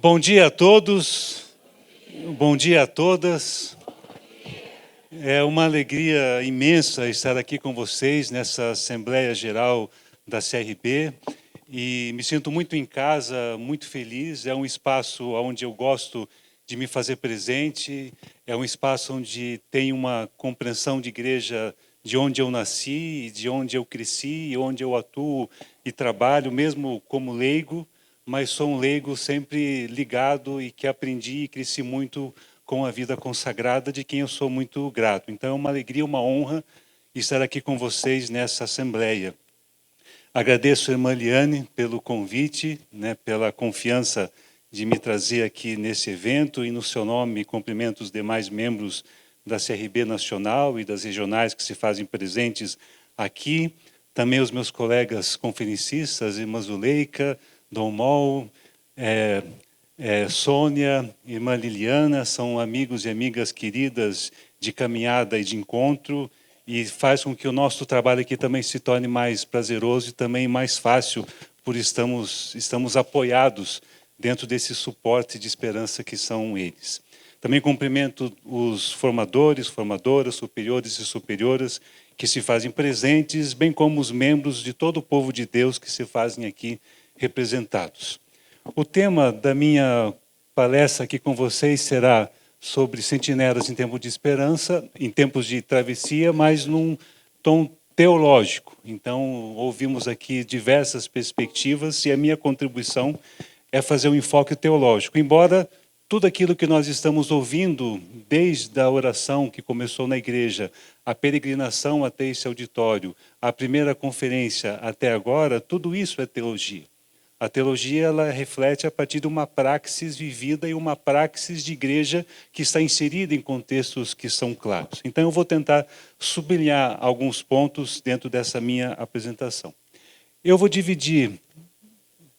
Bom dia a todos, bom dia a todas. É uma alegria imensa estar aqui com vocês nessa Assembleia Geral da CRB e me sinto muito em casa, muito feliz. É um espaço onde eu gosto de me fazer presente, é um espaço onde tenho uma compreensão de igreja de onde eu nasci, de onde eu cresci, onde eu atuo e trabalho, mesmo como leigo, mas sou um leigo sempre ligado e que aprendi e cresci muito com a vida consagrada, de quem eu sou muito grato. Então é uma alegria, uma honra estar aqui com vocês nessa Assembleia. Agradeço a irmã Liane pelo convite, pela confiança de me trazer aqui nesse evento, e no seu nome cumprimento os demais membros da CRB Nacional e das regionais que se fazem presentes aqui. Também os meus colegas conferencistas, irmã Zuleika, Dom Mol, Sônia, irmã Liliana, são amigos e amigas queridas de caminhada e de encontro, e faz com que o nosso trabalho aqui também se torne mais prazeroso e também mais fácil, por estamos apoiados dentro desse suporte de esperança que são eles. Também cumprimento os formadores, formadoras, superiores e superioras que se fazem presentes, bem como os membros de todo o povo de Deus que se fazem aqui representados. O tema da minha palestra aqui com vocês será sobre sentinelas em tempos de esperança, em tempos de travessia, mas num tom teológico. Então, ouvimos aqui diversas perspectivas e a minha contribuição é fazer um enfoque teológico. Embora tudo aquilo que nós estamos ouvindo, desde a oração que começou na igreja, a peregrinação até esse auditório, a primeira conferência até agora, tudo isso é teologia. A teologia ela reflete a partir de uma praxis vivida e uma praxis de igreja que está inserida em contextos que são claros. Então eu vou tentar sublinhar alguns pontos dentro dessa minha apresentação. Eu vou dividir...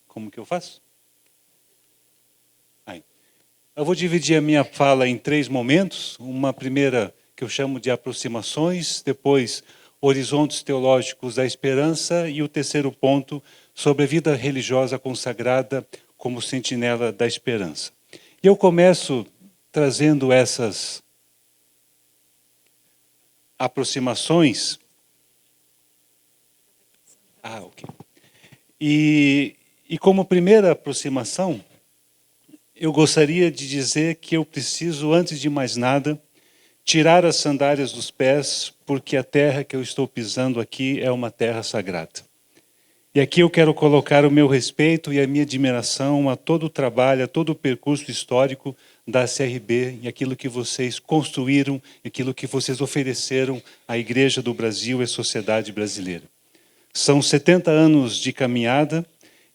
Como que eu faço? Eu vou dividir a minha fala em 3 momentos. Uma primeira que eu chamo de aproximações, depois horizontes teológicos da esperança e o terceiro ponto sobre a vida religiosa consagrada como sentinela da esperança. E eu começo trazendo essas aproximações. Ok. E como primeira aproximação, eu gostaria de dizer que eu preciso, antes de mais nada, tirar as sandálias dos pés, porque a terra que eu estou pisando aqui é uma terra sagrada. E aqui eu quero colocar o meu respeito e a minha admiração a todo o trabalho, a todo o percurso histórico da CRB e aquilo que vocês construíram, aquilo que vocês ofereceram à Igreja do Brasil e à sociedade brasileira. São 70 anos de caminhada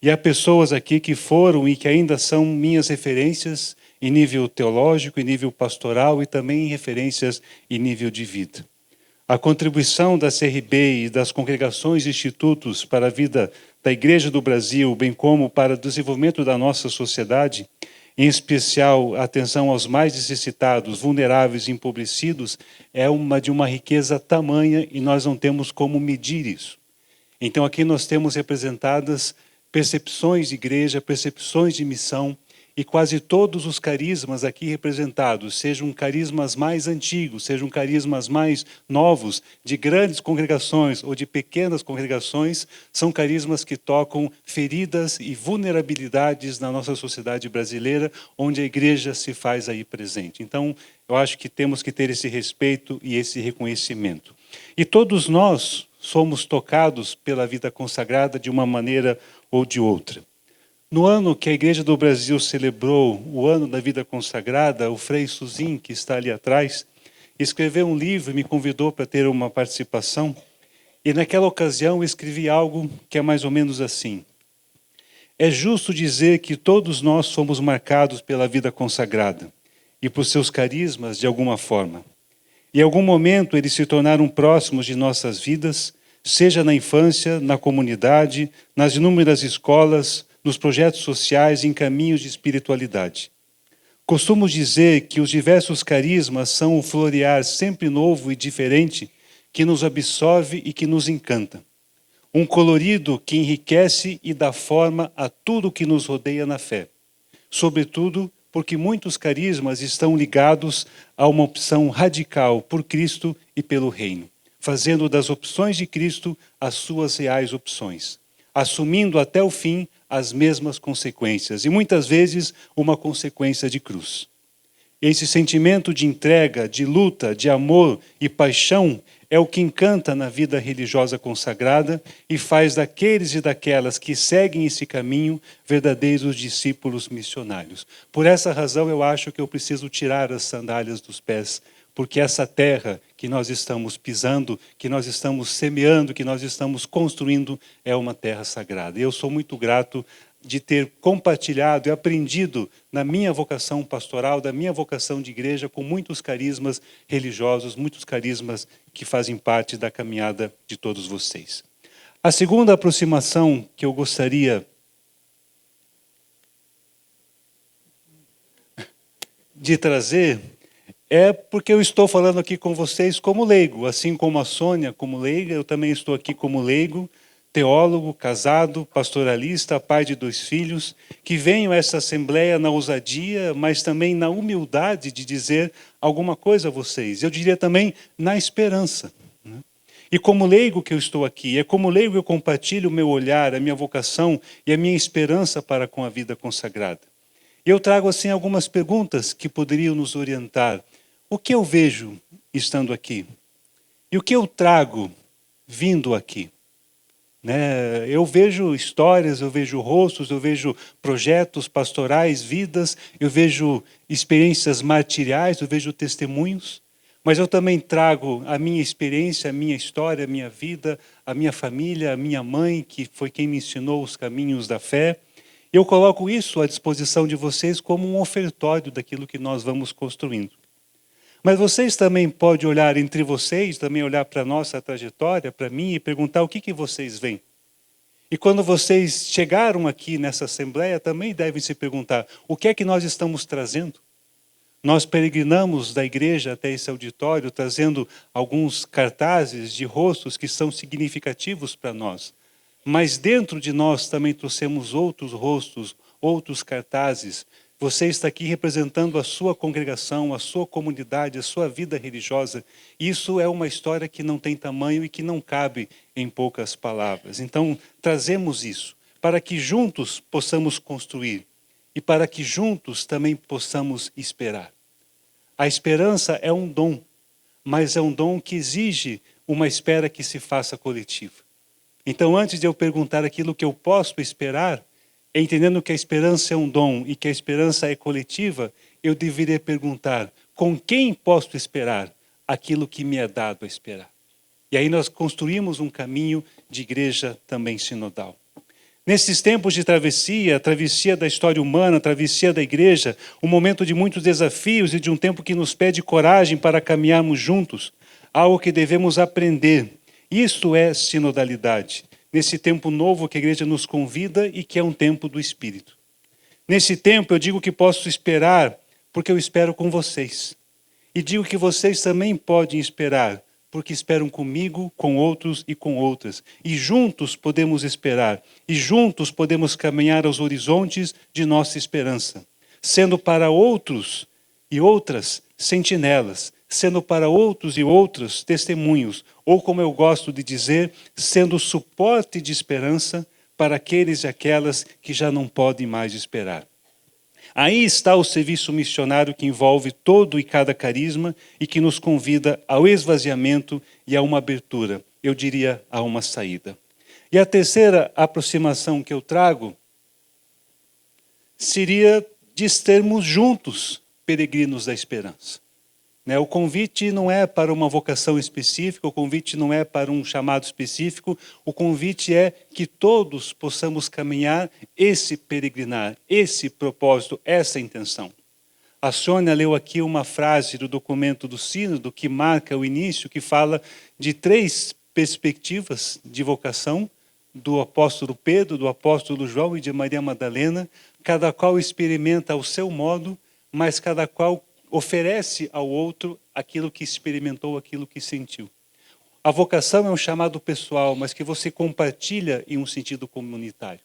e há pessoas aqui que foram e que ainda são minhas referências em nível teológico, em nível pastoral e também em referências em nível de vida. A contribuição da CRB e das congregações e institutos para a vida da Igreja do Brasil, bem como para o desenvolvimento da nossa sociedade, em especial a atenção aos mais necessitados, vulneráveis e empobrecidos, é de uma riqueza tamanha e nós não temos como medir isso. Então aqui nós temos representadas percepções de igreja, percepções de missão, e quase todos os carismas aqui representados, sejam carismas mais antigos, sejam carismas mais novos, de grandes congregações ou de pequenas congregações, são carismas que tocam feridas e vulnerabilidades na nossa sociedade brasileira, onde a igreja se faz aí presente. Então, eu acho que temos que ter esse respeito e esse reconhecimento. E todos nós somos tocados pela vida consagrada de uma maneira ou de outra. No ano que a Igreja do Brasil celebrou o ano da vida consagrada, o Frei Suzin, que está ali atrás, escreveu um livro e me convidou para ter uma participação. E naquela ocasião escrevi algo que é mais ou menos assim. É justo dizer que todos nós somos marcados pela vida consagrada e por seus carismas de alguma forma. Em algum momento eles se tornaram próximos de nossas vidas, seja na infância, na comunidade, nas inúmeras escolas, nos projetos sociais e em caminhos de espiritualidade. Costumo dizer que os diversos carismas são o florear sempre novo e diferente que nos absorve e que nos encanta. Um colorido que enriquece e dá forma a tudo que nos rodeia na fé. sobretudo porque muitos carismas estão ligados a uma opção radical por Cristo e pelo reino, fazendo das opções de Cristo as suas reais opções, assumindo até o fim as mesmas consequências, e muitas vezes uma consequência de cruz. Esse sentimento de entrega, de luta, de amor e paixão é o que encanta na vida religiosa consagrada e faz daqueles e daquelas que seguem esse caminho verdadeiros discípulos missionários. Por essa razão eu acho que eu preciso tirar as sandálias dos pés, porque essa terra que nós estamos pisando, que nós estamos semeando, que nós estamos construindo, é uma terra sagrada. E eu sou muito grato de ter compartilhado e aprendido na minha vocação pastoral, da minha vocação de igreja, com muitos carismas religiosos, muitos carismas que fazem parte da caminhada de todos vocês. A segunda aproximação que eu gostaria de trazer é porque eu estou falando aqui com vocês como leigo, assim como a Sônia como leiga, eu também estou aqui como leigo, teólogo, casado, pastoralista, pai de 2 filhos, que venho a essa assembleia na ousadia, mas também na humildade de dizer alguma coisa a vocês. Eu diria também na esperança. E como leigo que eu estou aqui, é como leigo que eu compartilho o meu olhar, a minha vocação e a minha esperança para com a vida consagrada. E eu trago assim algumas perguntas que poderiam nos orientar. O que eu vejo estando aqui? E o que eu trago vindo aqui? Eu vejo histórias, eu vejo rostos, eu vejo projetos pastorais, vidas, eu vejo experiências martiriais, eu vejo testemunhos, mas eu também trago a minha experiência, a minha história, a minha vida, a minha família, a minha mãe, que foi quem me ensinou os caminhos da fé. Eu coloco isso à disposição de vocês como um ofertório daquilo que nós vamos construindo. Mas vocês também podem olhar entre vocês, também olhar para a nossa trajetória, para mim, e perguntar o que vocês veem. E quando vocês chegaram aqui nessa assembleia, também devem se perguntar, o que é que nós estamos trazendo? Nós peregrinamos da igreja até esse auditório, trazendo alguns cartazes de rostos que são significativos para nós. Mas dentro de nós também trouxemos outros rostos, outros cartazes. Você está aqui representando a sua congregação, a sua comunidade, a sua vida religiosa. Isso é uma história que não tem tamanho e que não cabe em poucas palavras. Então, trazemos isso para que juntos possamos construir e para que juntos também possamos esperar. A esperança é um dom, mas é um dom que exige uma espera que se faça coletiva. Então, antes de eu perguntar aquilo que eu posso esperar, entendendo que a esperança é um dom e que a esperança é coletiva, eu deveria perguntar, com quem posso esperar aquilo que me é dado a esperar? E aí nós construímos um caminho de igreja também sinodal. Nesses tempos de travessia, travessia da história humana, travessia da igreja, um momento de muitos desafios e de um tempo que nos pede coragem para caminharmos juntos, algo que devemos aprender. Isto é sinodalidade. Nesse tempo novo que a igreja nos convida e que é um tempo do Espírito. Nesse tempo eu digo que posso esperar, porque eu espero com vocês. E digo que vocês também podem esperar, porque esperam comigo, com outros e com outras. E juntos podemos esperar, e juntos podemos caminhar aos horizontes de nossa esperança, sendo para outros e outras sentinelas, sendo para outros e outras testemunhos, ou como eu gosto de dizer, sendo suporte de esperança para aqueles e aquelas que já não podem mais esperar. Aí está o serviço missionário que envolve todo e cada carisma e que nos convida ao esvaziamento e a uma abertura, eu diria, a uma saída. E a terceira aproximação que eu trago seria de estarmos juntos, peregrinos da esperança. O convite não é para uma vocação específica, o convite não é para um chamado específico, o convite é que todos possamos caminhar esse peregrinar, esse propósito, essa intenção. A Sônia leu aqui uma frase do documento do Sínodo que marca o início, que fala de 3 perspectivas de vocação, do apóstolo Pedro, do apóstolo João e de Maria Madalena, cada qual experimenta ao seu modo, mas cada qual oferece ao outro aquilo que experimentou, aquilo que sentiu. A vocação é um chamado pessoal, mas que você compartilha em um sentido comunitário.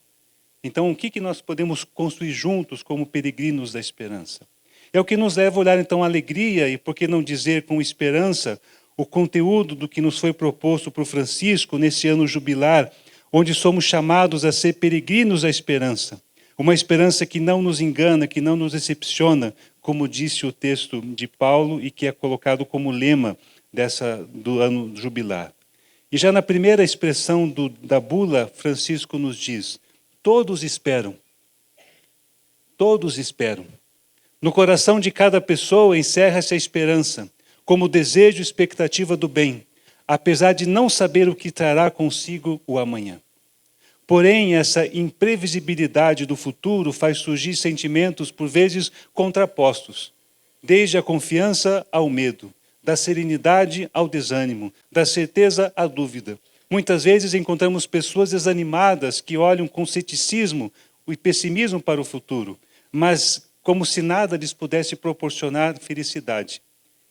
Então, o que nós podemos construir juntos como peregrinos da esperança? É o que nos leva a olhar, então, a alegria e, por que não dizer, com esperança, o conteúdo do que nos foi proposto por Francisco nesse ano jubilar, onde somos chamados a ser peregrinos da esperança. Uma esperança que não nos engana, que não nos decepciona, como disse o texto de Paulo e que é colocado como lema do ano jubilar. E já na primeira expressão da bula, Francisco nos diz: todos esperam. Todos esperam. No coração de cada pessoa encerra-se a esperança, como desejo e expectativa do bem, apesar de não saber o que trará consigo o amanhã. Porém, essa imprevisibilidade do futuro faz surgir sentimentos, por vezes, contrapostos, desde a confiança ao medo, da serenidade ao desânimo, da certeza à dúvida. Muitas vezes encontramos pessoas desanimadas que olham com ceticismo e pessimismo para o futuro, mas como se nada lhes pudesse proporcionar felicidade.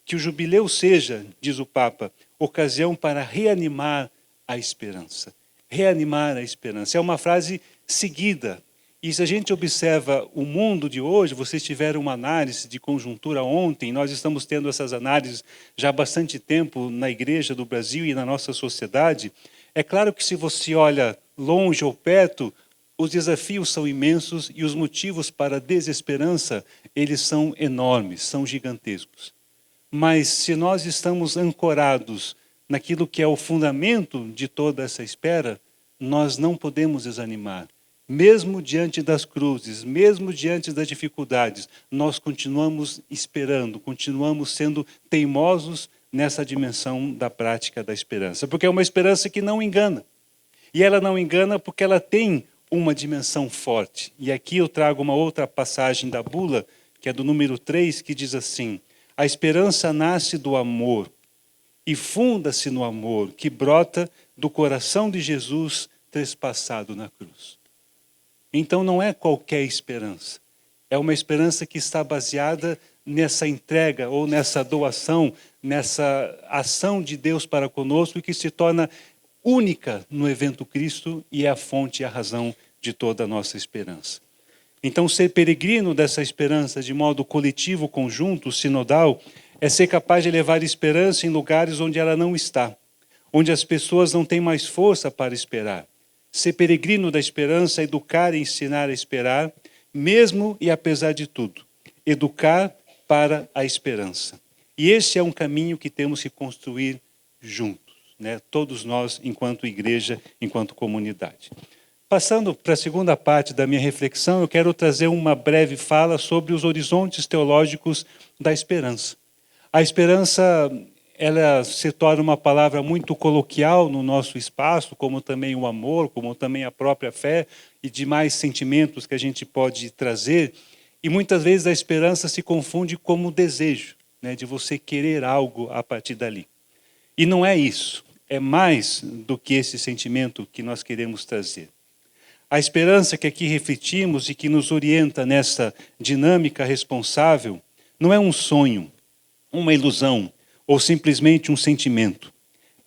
Que o jubileu seja, diz o Papa, ocasião para reanimar a esperança. Reanimar a esperança. É uma frase seguida. E se a gente observa o mundo de hoje, vocês tiveram uma análise de conjuntura ontem, nós estamos tendo essas análises já há bastante tempo na Igreja do Brasil e na nossa sociedade. É claro que se você olha longe ou perto, os desafios são imensos e os motivos para a desesperança, eles são enormes, são gigantescos. Mas se nós estamos ancorados naquilo que é o fundamento de toda essa espera, nós não podemos desanimar. Mesmo diante das cruzes, mesmo diante das dificuldades, nós continuamos esperando, continuamos sendo teimosos nessa dimensão da prática da esperança. Porque é uma esperança que não engana. E ela não engana porque ela tem uma dimensão forte. E aqui eu trago uma outra passagem da bula, que é do número 3, que diz assim: a esperança nasce do amor e funda-se no amor que brota do coração de Jesus trespassado na cruz. Então não é qualquer esperança. É uma esperança que está baseada nessa entrega ou nessa doação, nessa ação de Deus para conosco e que se torna única no evento Cristo e é a fonte e a razão de toda a nossa esperança. Então, ser peregrino dessa esperança de modo coletivo, conjunto, sinodal, é ser capaz de levar esperança em lugares onde ela não está, onde as pessoas não têm mais força para esperar. Ser peregrino da esperança é educar e ensinar a esperar, mesmo e apesar de tudo. Educar para a esperança. E esse é um caminho que temos que construir juntos, né? Todos nós, enquanto igreja, enquanto comunidade. Passando para a segunda parte da minha reflexão, eu quero trazer uma breve fala sobre os horizontes teológicos da esperança. A esperança, ela se torna uma palavra muito coloquial no nosso espaço, como também o amor, como também a própria fé e demais sentimentos que a gente pode trazer. E muitas vezes a esperança se confunde como desejo, né, de você querer algo a partir dali. E não é isso, é mais do que esse sentimento que nós queremos trazer. A esperança que aqui refletimos e que nos orienta nessa dinâmica responsável não é um sonho, uma ilusão ou simplesmente um sentimento.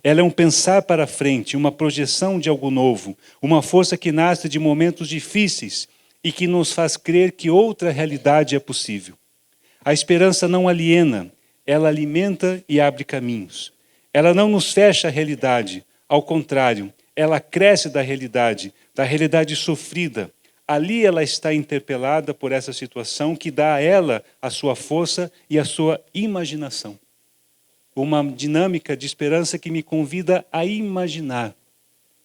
Ela é um pensar para frente, uma projeção de algo novo, uma força que nasce de momentos difíceis e que nos faz crer que outra realidade é possível. A esperança não aliena, ela alimenta e abre caminhos. Ela não nos fecha a realidade, ao contrário, ela cresce da realidade sofrida. Ali ela está interpelada por essa situação que dá a ela a sua força e a sua imaginação. Uma dinâmica de esperança que me convida a imaginar.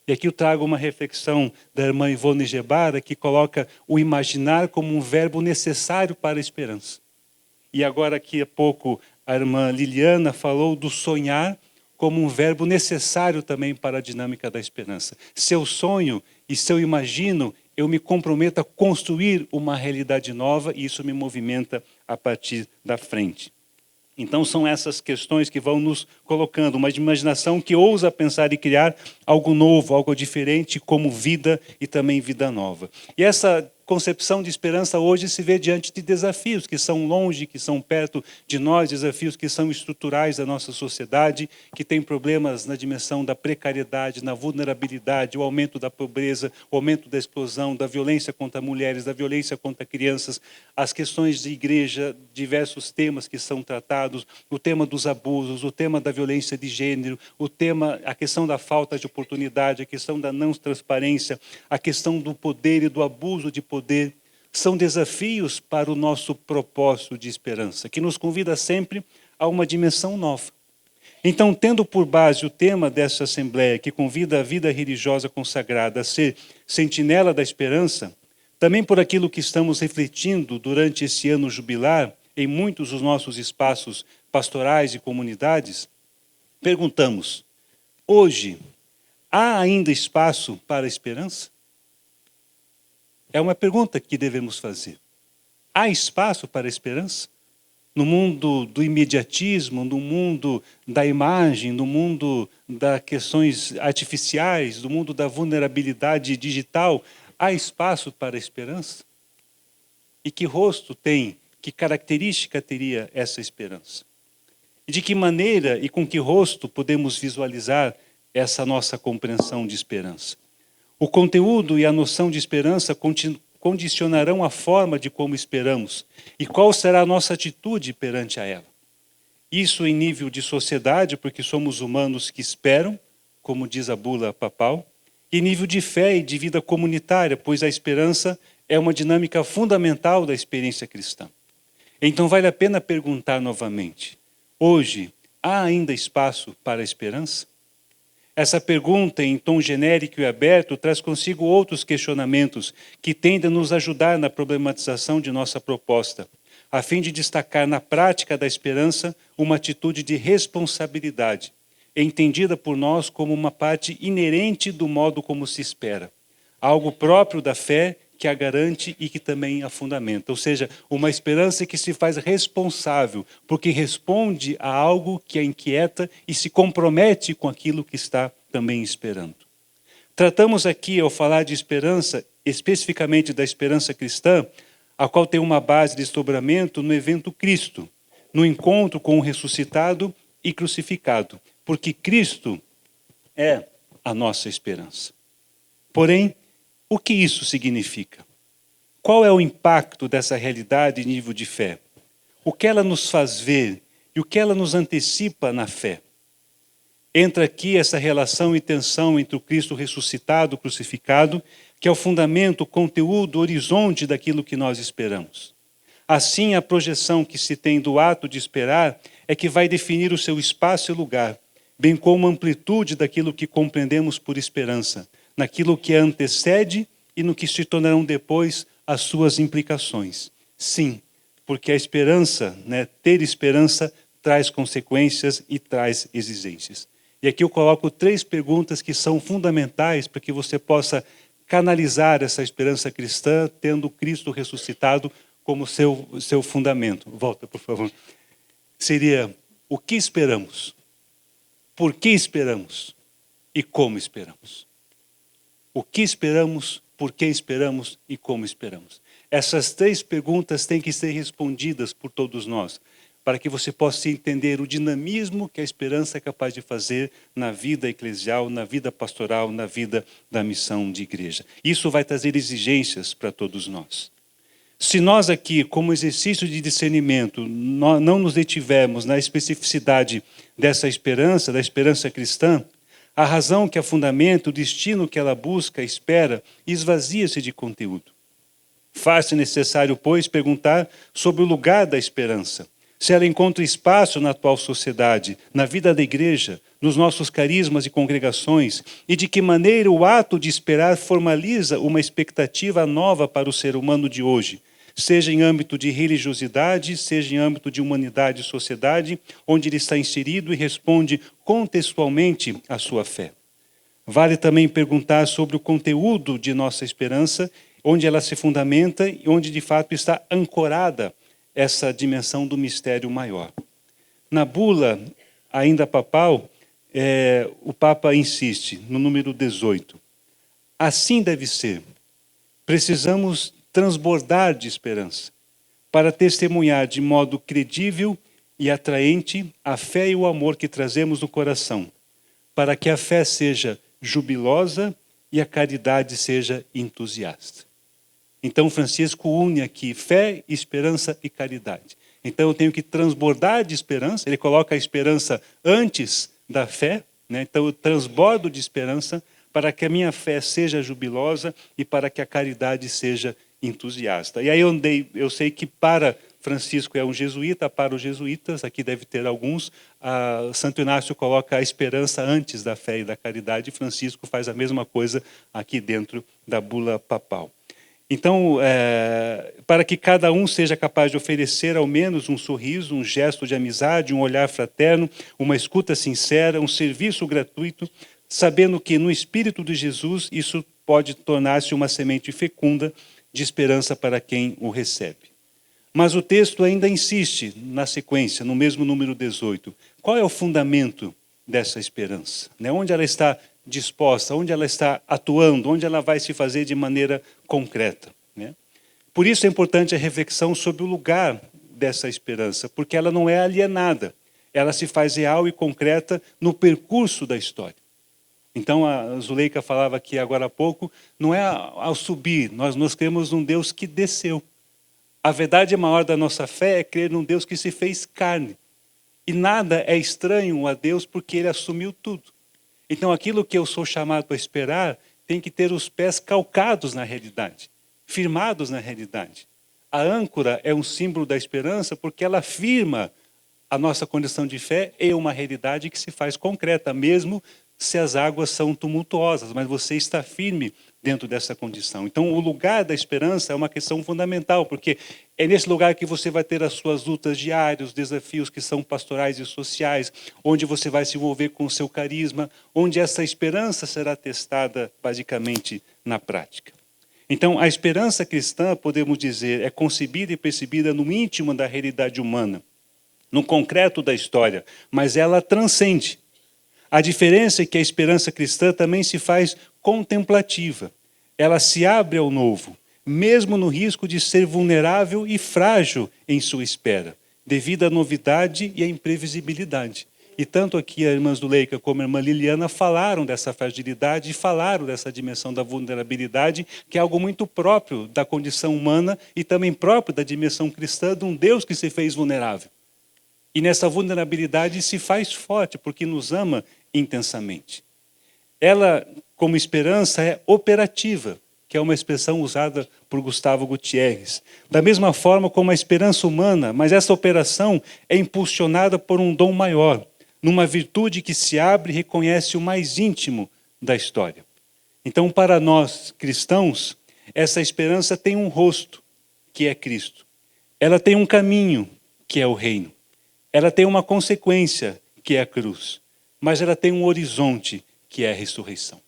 E aqui eu trago uma reflexão da irmã Ivone Gebara, que coloca o imaginar como um verbo necessário para a esperança. E agora, aqui há pouco, a irmã Liliana falou do sonhar como um verbo necessário também para a dinâmica da esperança. Se eu sonho e se eu imagino, eu me comprometo a construir uma realidade nova e isso me movimenta a partir da frente. Então são essas questões que vão nos colocando, uma imaginação que ousa pensar e criar algo novo, algo diferente como vida e também vida nova. E essa concepção de esperança hoje se vê diante de desafios que são longe, que são perto de nós, desafios que são estruturais da nossa sociedade, que tem problemas na dimensão da precariedade, na vulnerabilidade, o aumento da pobreza, o aumento da explosão, da violência contra mulheres, da violência contra crianças, as questões de igreja, diversos temas que são tratados, o tema dos abusos, o tema da violência de gênero, a questão da falta de oportunidade, a questão da não transparência, a questão do poder e do abuso de poder, são desafios para o nosso propósito de esperança, que nos convida sempre a uma dimensão nova. Então, tendo por base o tema dessa Assembleia, que convida a vida religiosa consagrada a ser sentinela da esperança, também por aquilo que estamos refletindo durante esse ano jubilar, em muitos dos nossos espaços pastorais e comunidades, perguntamos, hoje, há ainda espaço para a esperança? É uma pergunta que devemos fazer. Há espaço para a esperança? No mundo do imediatismo, no mundo da imagem, no mundo das questões artificiais, no mundo da vulnerabilidade digital, há espaço para a esperança? E que rosto tem, que característica teria essa esperança? E de que maneira e com que rosto podemos visualizar essa nossa compreensão de esperança? O conteúdo e a noção de esperança condicionarão a forma de como esperamos e qual será a nossa atitude perante a ela. Isso em nível de sociedade, porque somos humanos que esperam, como diz a bula papal, e em nível de fé e de vida comunitária, pois a esperança é uma dinâmica fundamental da experiência cristã. Então vale a pena perguntar novamente, hoje, há ainda espaço para a esperança? Essa pergunta, em tom genérico e aberto, traz consigo outros questionamentos que tendem a nos ajudar na problematização de nossa proposta, a fim de destacar na prática da esperança uma atitude de responsabilidade, entendida por nós como uma parte inerente do modo como se espera, algo próprio da fé que a garante e que também a fundamenta, ou seja, uma esperança que se faz responsável, porque responde a algo que a inquieta e se compromete com aquilo que está também esperando. Tratamos aqui, ao falar de esperança, especificamente da esperança cristã, a qual tem uma base de desdobramento no evento Cristo, no encontro com o ressuscitado e crucificado, porque Cristo é a nossa esperança. Porém, o que isso significa? Qual é o impacto dessa realidade em nível de fé? O que ela nos faz ver e o que ela nos antecipa na fé? Entra aqui essa relação e tensão entre o Cristo ressuscitado, crucificado, que é o fundamento, o conteúdo, o horizonte daquilo que nós esperamos. Assim, a projeção que se tem do ato de esperar é que vai definir o seu espaço e lugar, bem como a amplitude daquilo que compreendemos por esperança, naquilo que a antecede e no que se tornarão depois as suas implicações. Sim, porque a esperança, ter esperança, traz consequências e traz exigências. E aqui eu coloco 3 perguntas que são fundamentais para que você possa canalizar essa esperança cristã, tendo Cristo ressuscitado como seu fundamento. Volta, por favor. Seria, o que esperamos? Por que esperamos? E como esperamos? O que esperamos, por que esperamos e como esperamos? Essas 3 perguntas têm que ser respondidas por todos nós, para que você possa entender o dinamismo que a esperança é capaz de fazer na vida eclesial, na vida pastoral, na vida da missão de igreja. Isso vai trazer exigências para todos nós. Se nós aqui, como exercício de discernimento, não nos detivermos na especificidade dessa esperança, da esperança cristã, a razão que a fundamenta, o destino que ela busca, espera, esvazia-se de conteúdo. Faz-se necessário, pois, perguntar sobre o lugar da esperança, se ela encontra espaço na atual sociedade, na vida da igreja, nos nossos carismas e congregações, e de que maneira o ato de esperar formaliza uma expectativa nova para o ser humano de hoje, seja em âmbito de religiosidade, seja em âmbito de humanidade e sociedade, onde ele está inserido e responde contextualmente à sua fé. Vale também perguntar sobre o conteúdo de nossa esperança, onde ela se fundamenta e onde de fato está ancorada essa dimensão do mistério maior. Na bula, ainda papal, o Papa insiste, no número 18. Assim deve ser. Precisamos transbordar de esperança, para testemunhar de modo credível e atraente a fé e o amor que trazemos no coração, para que a fé seja jubilosa e a caridade seja entusiasta. Então, Francisco une aqui fé, esperança e caridade. Então, eu tenho que transbordar de esperança, ele coloca a esperança antes da fé, né? Então, eu transbordo de esperança para que a minha fé seja jubilosa e para que a caridade seja entusiasta. E aí eu sei que para Francisco é um jesuíta, para os jesuítas, aqui deve ter alguns, Santo Inácio coloca a esperança antes da fé e da caridade, e Francisco faz a mesma coisa aqui dentro da bula papal. Então, para que cada um seja capaz de oferecer ao menos um sorriso, um gesto de amizade, um olhar fraterno, uma escuta sincera, um serviço gratuito, sabendo que no Espírito de Jesus isso pode tornar-se uma semente fecunda de esperança para quem o recebe. Mas o texto ainda insiste na sequência, no mesmo número 18. Qual é o fundamento dessa esperança? Onde ela está disposta, onde ela está atuando, onde ela vai se fazer de maneira concreta. Por isso é importante a reflexão sobre o lugar dessa esperança, porque ela não é alienada, ela se faz real e concreta no percurso da história. Então, a Zuleika falava aqui agora há pouco, não é ao subir, nós cremos num Deus que desceu. A verdade maior da nossa fé é crer num Deus que se fez carne. E nada é estranho a Deus porque Ele assumiu tudo. Então, aquilo que eu sou chamado a esperar tem que ter os pés calcados na realidade, firmados na realidade. A âncora é um símbolo da esperança porque ela firma a nossa condição de fé em uma realidade que se faz concreta, mesmo se as águas são tumultuosas, mas você está firme dentro dessa condição. Então, o lugar da esperança é uma questão fundamental, porque é nesse lugar que você vai ter as suas lutas diárias, os desafios que são pastorais e sociais, onde você vai se envolver com o seu carisma, onde essa esperança será testada, basicamente, na prática. Então, a esperança cristã, podemos dizer, é concebida e percebida no íntimo da realidade humana, no concreto da história, mas ela transcende. A diferença é que a esperança cristã também se faz contemplativa. Ela se abre ao novo, mesmo no risco de ser vulnerável e frágil em sua espera, devido à novidade e à imprevisibilidade. E tanto aqui a irmã Zuleika como a irmã Liliana falaram dessa fragilidade e falaram dessa dimensão da vulnerabilidade, que é algo muito próprio da condição humana e também próprio da dimensão cristã de um Deus que se fez vulnerável. E nessa vulnerabilidade se faz forte, porque nos ama intensamente. Ela, como esperança, é operativa, que é uma expressão usada por Gustavo Gutierrez. Da mesma forma como a esperança humana, mas essa operação é impulsionada por um dom maior, numa virtude que se abre e reconhece o mais íntimo da história. Então, para nós cristãos, essa esperança tem um rosto, que é Cristo. Ela tem um caminho, que é o reino. Ela tem uma consequência, que é a cruz. Mas ela tem um horizonte, que é a ressurreição.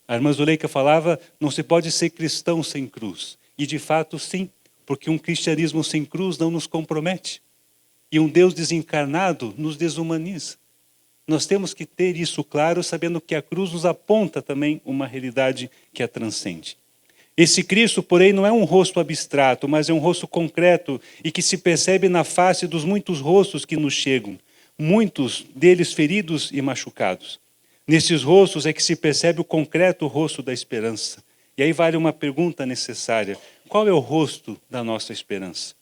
A irmã Zuleika falava, não se pode ser cristão sem cruz. E de fato sim, porque um cristianismo sem cruz não nos compromete. E um Deus desencarnado nos desumaniza. Nós temos que ter isso claro, sabendo que a cruz nos aponta também uma realidade que a transcende. Esse Cristo, porém, não é um rosto abstrato, mas é um rosto concreto e que se percebe na face dos muitos rostos que nos chegam, muitos deles feridos e machucados. Nesses rostos é que se percebe o concreto rosto da esperança. E aí vale uma pergunta necessária. Qual é o rosto da nossa esperança?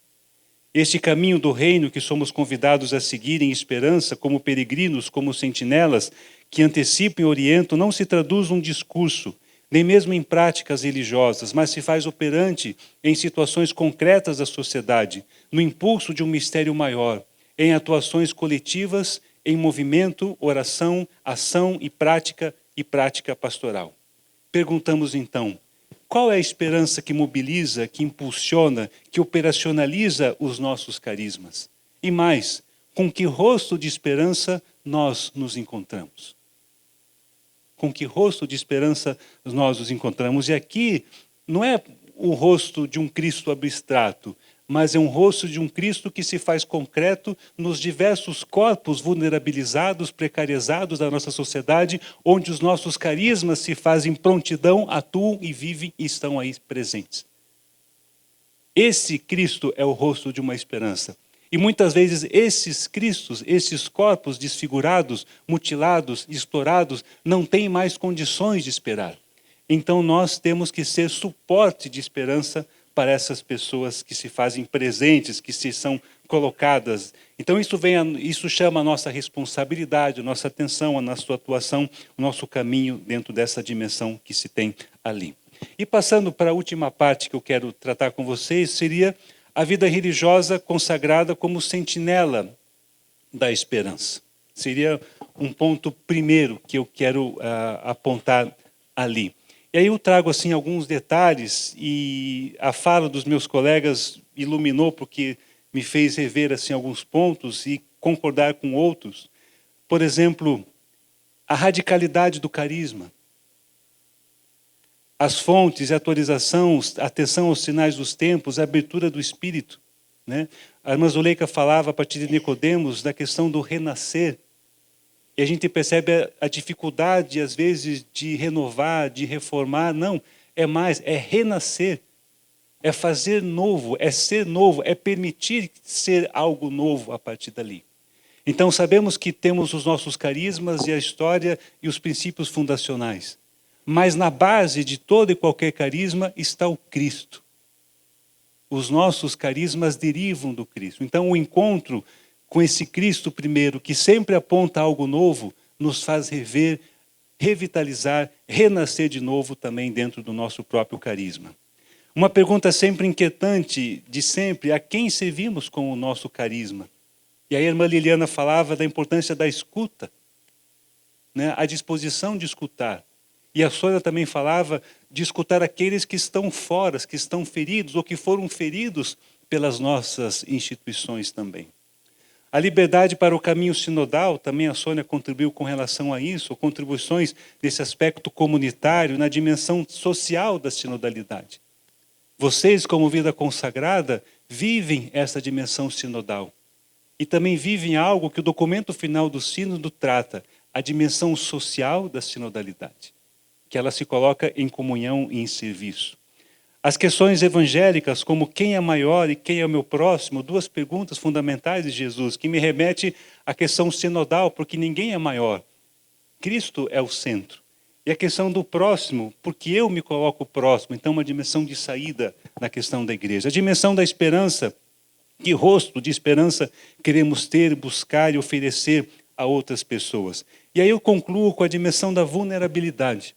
Este caminho do reino que somos convidados a seguir em esperança, como peregrinos, como sentinelas, que antecipam e orientam, não se traduz num discurso, nem mesmo em práticas religiosas, mas se faz operante em situações concretas da sociedade, no impulso de um mistério maior, em atuações coletivas, em movimento, oração, ação e prática pastoral. Perguntamos então, qual é a esperança que mobiliza, que impulsiona, que operacionaliza os nossos carismas? E mais, com que rosto de esperança nós nos encontramos? Com que rosto de esperança nós nos encontramos? E aqui não é o rosto de um Cristo abstrato, mas é um rosto de um Cristo que se faz concreto nos diversos corpos vulnerabilizados, precarizados da nossa sociedade, onde os nossos carismas se fazem prontidão, atuam e vivem e estão aí presentes. Esse Cristo é o rosto de uma esperança. E muitas vezes esses Cristos, esses corpos desfigurados, mutilados, explorados, não têm mais condições de esperar. Então nós temos que ser suporte de esperança para essas pessoas que se fazem presentes, que se são colocadas. Então isso chama a nossa responsabilidade, a nossa atenção, a nossa atuação, o nosso caminho dentro dessa dimensão que se tem ali. E passando para a última parte que eu quero tratar com vocês, seria a vida religiosa consagrada como sentinela da esperança. Seria um ponto primeiro que eu quero apontar ali. E aí eu trago assim alguns detalhes, e a fala dos meus colegas iluminou porque me fez rever assim alguns pontos e concordar com outros. Por exemplo, a radicalidade do carisma. As fontes, a atualização, atenção aos sinais dos tempos, a abertura do espírito, né? A irmã Zuleika falava a partir de Nicodemos da questão do renascer. E a gente percebe a dificuldade, às vezes, de renovar, de reformar. Não, é mais, é renascer. É fazer novo, é ser novo, é permitir ser algo novo a partir dali. Então, sabemos que temos os nossos carismas e a história e os princípios fundacionais. Mas na base de todo e qualquer carisma está o Cristo. Os nossos carismas derivam do Cristo. Então, o encontro com esse Cristo primeiro, que sempre aponta algo novo, nos faz rever, revitalizar, renascer de novo também dentro do nosso próprio carisma. Uma pergunta sempre inquietante, de sempre, a quem servimos com o nosso carisma? E aí a irmã Liliana falava da importância da escuta, né? A disposição de escutar. E a Sônia também falava de escutar aqueles que estão fora, que estão feridos ou que foram feridos pelas nossas instituições também. A liberdade para o caminho sinodal, também a Sônia contribuiu com relação a isso, contribuições desse aspecto comunitário na dimensão social da sinodalidade. Vocês, como vida consagrada, vivem essa dimensão sinodal. E também vivem algo que o documento final do sínodo trata, a dimensão social da sinodalidade, que ela se coloca em comunhão e em serviço. As questões evangélicas, como quem é maior e quem é o meu próximo, duas perguntas fundamentais de Jesus, que me remete à questão sinodal, porque ninguém é maior. Cristo é o centro. E a questão do próximo, porque eu me coloco próximo, então uma dimensão de saída na questão da igreja. A dimensão da esperança, que rosto de esperança queremos ter, buscar e oferecer a outras pessoas. E aí eu concluo com a dimensão da vulnerabilidade,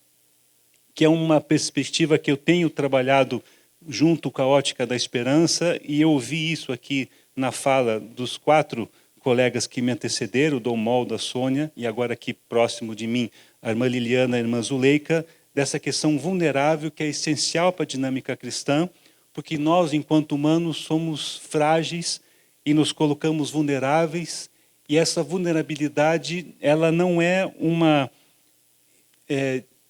que é uma perspectiva que eu tenho trabalhado junto com a ótica da esperança, e eu ouvi isso aqui na fala dos 4 colegas que me antecederam, o Dom Moldo, a Sônia, e agora aqui próximo de mim, a irmã Liliana e a irmã Zuleika, dessa questão vulnerável que é essencial para a dinâmica cristã, porque nós, enquanto humanos, somos frágeis e nos colocamos vulneráveis, e essa vulnerabilidade, ela não é uma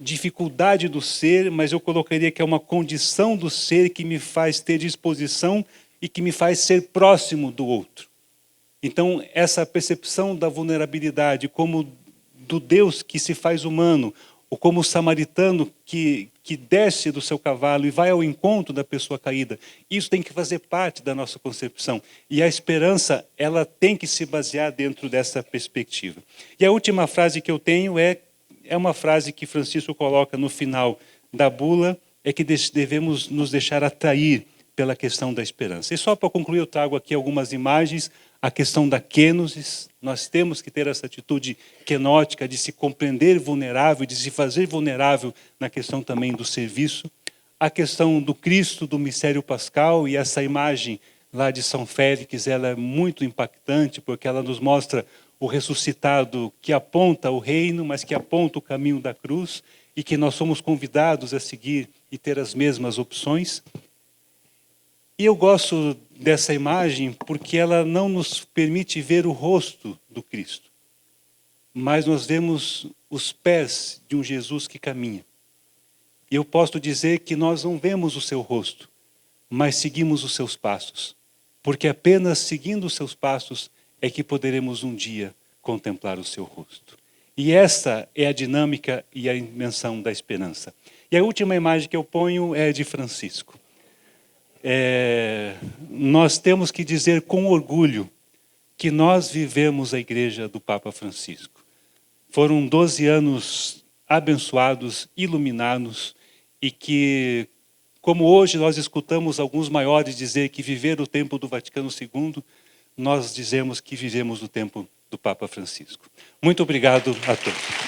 dificuldade do ser, mas eu colocaria que é uma condição do ser que me faz ter disposição e que me faz ser próximo do outro. Então, essa percepção da vulnerabilidade como do Deus que se faz humano, ou como o samaritano que desce do seu cavalo e vai ao encontro da pessoa caída, isso tem que fazer parte da nossa concepção. E a esperança, ela tem que se basear dentro dessa perspectiva. E a última frase que eu tenho é uma frase que Francisco coloca no final da bula, é que devemos nos deixar atrair pela questão da esperança. E só para concluir, eu trago aqui algumas imagens, a questão da kenosis. Nós temos que ter essa atitude kenótica de se compreender vulnerável, de se fazer vulnerável na questão também do serviço. A questão do Cristo, do mistério pascal, e essa imagem lá de São Félix, ela é muito impactante, porque ela nos mostra o ressuscitado que aponta o reino, mas que aponta o caminho da cruz, e que nós somos convidados a seguir e ter as mesmas opções. E eu gosto dessa imagem porque ela não nos permite ver o rosto do Cristo, mas nós vemos os pés de um Jesus que caminha. E eu posso dizer que nós não vemos o seu rosto, mas seguimos os seus passos. porque apenas seguindo os seus passos é que poderemos um dia contemplar o seu rosto. E essa é a dinâmica e a dimensão da esperança. E a última imagem que eu ponho é de Francisco. Nós temos que dizer com orgulho que nós vivemos a igreja do Papa Francisco. Foram 12 anos abençoados, iluminados, e que, como hoje nós escutamos alguns maiores dizer que viver o tempo do Vaticano II, nós dizemos que vivemos o tempo do Papa Francisco. Muito obrigado a todos.